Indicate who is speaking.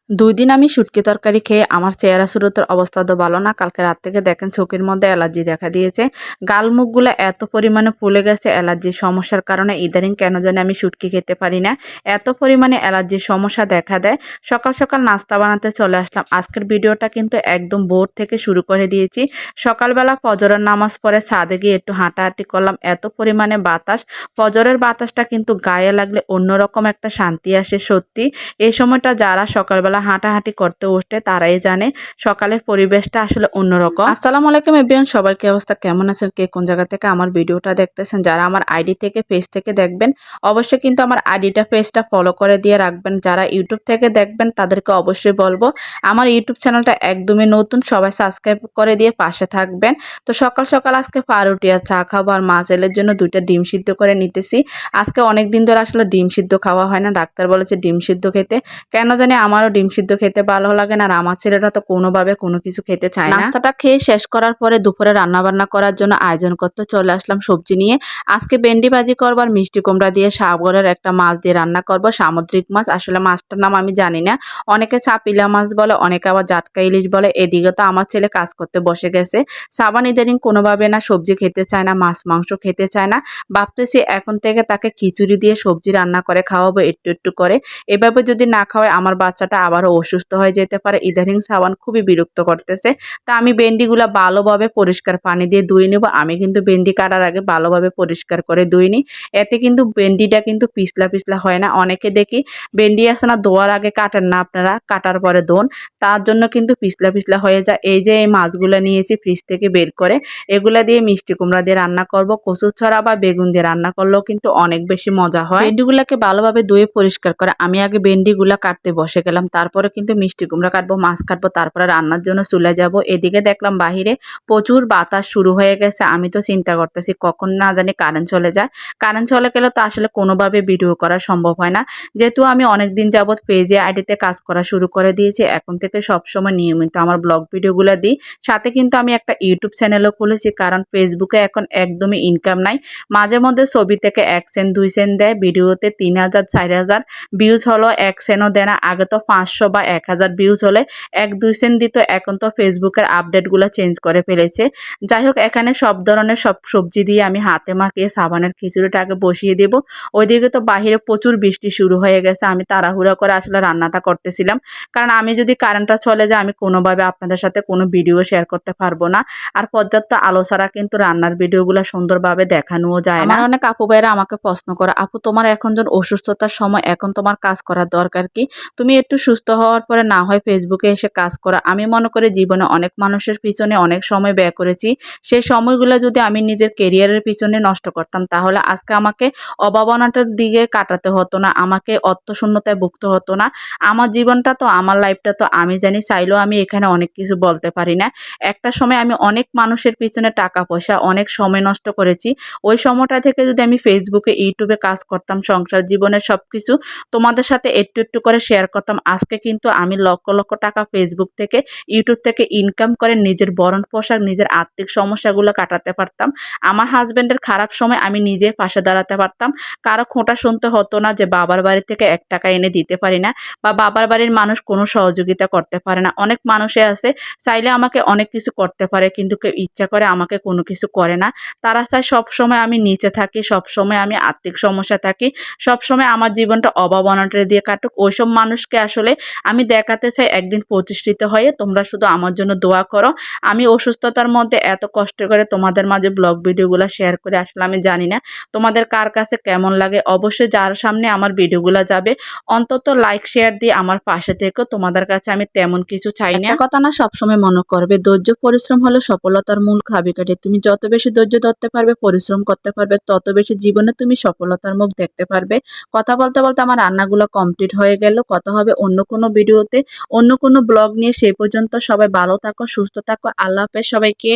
Speaker 1: ২ দিন আমি শুটকি তরকারি খেয়ে আমার চেহারা সুরতের অবস্থা তো ভালো না। কালকে রাত থেকে দেখেন চোখের মধ্যে অ্যালার্জি দেখা দিয়েছে। গাল মুখগুলো এত পরিমাণে ফুলে গেছে অ্যালার্জির সমস্যার কারণে ইদানিং কেন জানি আমি শুটকি খেতে পারি না। এত পরিমাণে অ্যালার্জির সমস্যা দেখা দেয়। সকাল, সকাল নাস্তা বানাতে চলে আসলাম। আজকের ভিডিওটা কিন্তু একদম ভোর থেকে শুরু করে দিয়েছি। সকালবেলা ফজরের নামাজ পড়ে ছাদে গিয়ে একটু হাঁটাহাঁটি করলাম। এত পরিমাণে বাতাস, ফজরের বাতাসটা কিন্তু গায়ে লাগলে অন্যরকম একটা শান্তি আসে সত্যি। এই সময়টা যারা সকালবেলা হাঁটাহাঁটি করতে উঠে তারাই জানে সকালের পরিবেশটা আসলে অন্যরকম। আসসালামু আলাইকুম এভরিওয়ান, সবার কি অবস্থা, কেমন আছেন, কে কোন জায়গা থেকে আমার ভিডিওটা দেখতেছেন। যারা আমার আইডি থেকে পেজ থেকে দেখবেন অবশ্যই কিন্তু আমার আইডিটা পেজটা ফলো করে দিয়ে রাখবেন। যারা ইউটিউব থেকে দেখবেন তাদেরকে অবশ্যই বলবো আমার ইউটিউব চ্যানেলটা একদমই নতুন, সবাই সাবস্ক্রাইব করে দিয়ে পাশে থাকবেন। তো সকাল সকাল আজকে পাউরুটি আর চা খাবো আর মাছেলের জন্য 2টা ডিম সিদ্ধ করে নিতেছি। আজকে অনেক দিন ধরে আসলে ডিম সিদ্ধ খাওয়া হয় না, ডাক্তার বলেছে ডিম সিদ্ধ খেতে। কেন জানি আমারও ডিম সিদ্ধ খেতে ভালো লাগে না, আর আমার ছেলেটা তো কোনোভাবে কোনো কিছু খেতে চায় না। নাস্তাটা খেয়ে শেষ করার পরে দুপুরে রান্না বান্না করার জন্য আয়োজন করতে চলে আসলাম সবজি নিয়ে। আজকে ভেন্ডি ভাজি করবো আর মিষ্টি কুমড়া দিয়ে সাগরের একটা মাছ দিয়ে রান্না করব, সামুদ্রিক মাছ। আসলে মাছটার নাম আমি জানি না, অনেকে চাপিলা মাছ বলে, অনেকে আবার জাটকা ইলিশ বলে। এদিকে তো আমার ছেলে কাজ করতে বসে গেছে। সাবান ইদানিং কোনোভাবে না সবজি খেতে চায় না, মাছ মাংস খেতে চায় না। ভাবতেছি এখন থেকে তাকে খিচুড়ি দিয়ে সবজি রান্না করে খাওয়াবো একটু একটু করে। এভাবে যদি না খাওয়ায় আমার বাচ্চাটা আবারও অসুস্থ হয়ে যেতে পারে। ইদানিং সাবান খুবই বিরক্ত করতেছে। তা আমি ভেন্ডিগুলা ভালোভাবে পরিষ্কার পানি দিয়ে ধুয়ে নেব। আমি কিন্তু ভেন্ডি কাটার আগে ভালোভাবে পরিষ্কার করে ধুয়ে নিই। এতে কিন্তু ভেন্ডিটা কিন্তু পিছলা পিছলা হয় না। অনেকে দেখি ভেন্ডি আছে না ধোয়ার আগে কাটেন না, আপনারা কাটার পরে ধোন, তার জন্য কিন্তু পিছলা পিছলা হয়ে যায়। এই যে এই মাছগুলো নিয়েছি ফ্রিজ থেকে বের করে, এগুলা দিয়ে মিষ্টি কুমড়া দিয়ে রান্না করব। কচু ছড়া বা বেগুন দিয়ে রান্না করলেও কিন্তু অনেক বেশি মজা হয়। ভেন্ডিগুলাকে ভালোভাবে ধুয়ে পরিষ্কার করে আমি আগে ভেন্ডিগুলা কাটতে বসে গেলাম, তারপরে কিন্তু মিষ্টি কুমড়া কাটবো, মাছ কাটবো, তারপরে রান্নার জন্য চলে যাব। এদিকে দেখলাম বাহিরে প্রচুর বাতাস শুরু হয়ে গেছে। আমি তো চিন্তা করতেছি কখন না জানি কারেন্ট চলে যায়। কারেন্ট চলে গেলে তো আসলে কোনোভাবে ভিডিও করা সম্ভব হয় না। যেহেতু আমি অনেকদিন যাবৎ পেজে আইডিতে কাজ করা শুরু করে দিয়েছি, এখন থেকে সবসময় নিয়মিত আমার ব্লগ ভিডিওগুলো দিই। সাথে কিন্তু আমি একটা ইউটিউব চ্যানেলও খুলেছি, কারণ ফেসবুকে এখন একদমই ইনকাম নাই। মাঝে মধ্যে ছবি থেকে 1 সেন্ট 2 সেন্ট দেয়, ভিডিওতে 3000 4000 ভিউজ হলো 1 সেন্টও দেয় না। আগে তো 500 বা 1000 ভিউজ হলে 1-2 সেন্ট দিত, এখন তো ফেসবুকের আপডেটগুলো চেঞ্জ করে ফেলেছে। যাই হোক, এখানে সব ধরনের সব সবজি দিয়ে আমি হাতে মাখিয়ে সাবানের খিচুড়িটা আগে বসিয়ে দেব। ওইদিকে তো বাহিরে প্রচুর বৃষ্টি শুরু হয়ে গেছে। আমি তাড়াহুড়া করে আসলে রান্নাটা করতেছিলাম, কারণ আমি যদি কারেন্টটা চলে যায় আমি কোনোভাবে আপনাদের সাথে কোনো ভিডিও শেয়ার করতে পারবো না। আর পর্যাপ্ত আলো ছাড়া কিন্তু রান্নার ভিডিওগুলো সুন্দরভাবে দেখানোও যায় না। আমার অনেক আপু ভাইরা আমাকে প্রশ্ন করে, আপু তোমার এখন যখন অসুস্থতার সময়, এখন তোমার কাজ করার দরকার কি? তুমি একটু সুস্থ হওয়ার পরে না হয় ফেসবুকে এসে কাজ করা। আমি মনে করি জীবনে অনেক মানুষের পিছনে অনেক সময় ব্যয় করেছি। সেই সময়গুলো যদি আমি নিজের কেরিয়ারের পিছনে নষ্ট করতাম তাহলে আজকে আমাকে অভাবনাটার দিকে কাটাতে হতো না, আমাকে অর্থশূন্যতায় ভুগতে হতো না। আমার জীবনটা তো, আমার লাইফটা তো আমি জানি, চাইলেও আমি এখানে অনেক কিছু বলতে পারি না। একটা সময় আমি অনেক মানুষের পিছনে টাকা পয়সা অনেক সময় নষ্ট করেছি। ওই সময়টা থেকে যদি আমি ফেসবুকে ইউটিউবে কাজ করতাম, সংসার জীবনের সবকিছু তোমাদের সাথে একটু একটু করে শেয়ার করতাম, আজকে কিন্তু আমি লক্ষ লক্ষ টাকা ফেসবুক থেকে ইউটিউব থেকে ইনকাম করে নিজের ভরণ পোশাক, নিজের আর্থিক সমস্যাগুলো কাটাতে পারতাম। আমার হাজবেন্ডের খারাপ সময় আমি নিজে পাশে দাঁড়াতে পারতাম। কারো খোঁটা শুনতে হতো না যে বাবার বাড়ি থেকে 1 টাকা এনে দিতে পারি না, বা বাবার বাড়ির মানুষ কোনো সহযোগিতা করতে পারে না। অনেক মানুষে আছে চাইলে আমাকে অনেক কিছু করতে পারে, কিন্তু কেউ ইচ্ছা করে আমাকে কোনো কিছু করে না। তারা চায় সবসময় আমি নিচে থাকি, সবসময় আমি আর্থিক সমস্যা থাকি, সবসময় আমার জীবনটা অভাব অনটনে দিয়ে কাটুক। ওইসব মানুষকে আসলে আমি দেখাতে চাই একদিন প্রতিষ্ঠিত হয়ে তোমরা শুধু আমার জন্য দোয়া করো। আমি অসুস্থতার মধ্যে এত কষ্ট করে তোমাদের মাঝে ব্লগ ভিডিওগুলো শেয়ার করে, আসলে আমি জানি না তোমাদের কার কাছে কেমন লাগে। অবশ্যই যার সামনে আমার ভিডিওগুলো যাবে অন্তত লাইক শেয়ার দিয়ে আমার পাশে থেকো। তোমাদের কাছে আমি তেমন কিছু চাই না। একটা কথা না সবসময় মনে করবে, ধৈর্য পরিশ্রম হলো সফলতার মূল চাবিকাঠি। তুমি যত বেশি ধৈর্য ধরতে পারবে, পরিশ্রম করতে পারবে, তত বেশি জীবনে তুমি সফলতার মুখ দেখতে পারবে। কথা বলতে বলতে আমার রান্নাগুলো কমপ্লিট হয়ে গেল। কথা হবে অন্য কোনো ভিডিওতে, অন্য কোনো ব্লগ নিয়ে। সেই পর্যন্ত সবাই ভালো থাকো, সুস্থ থাকো। আল্লাহ হাফেজ সবাইকে।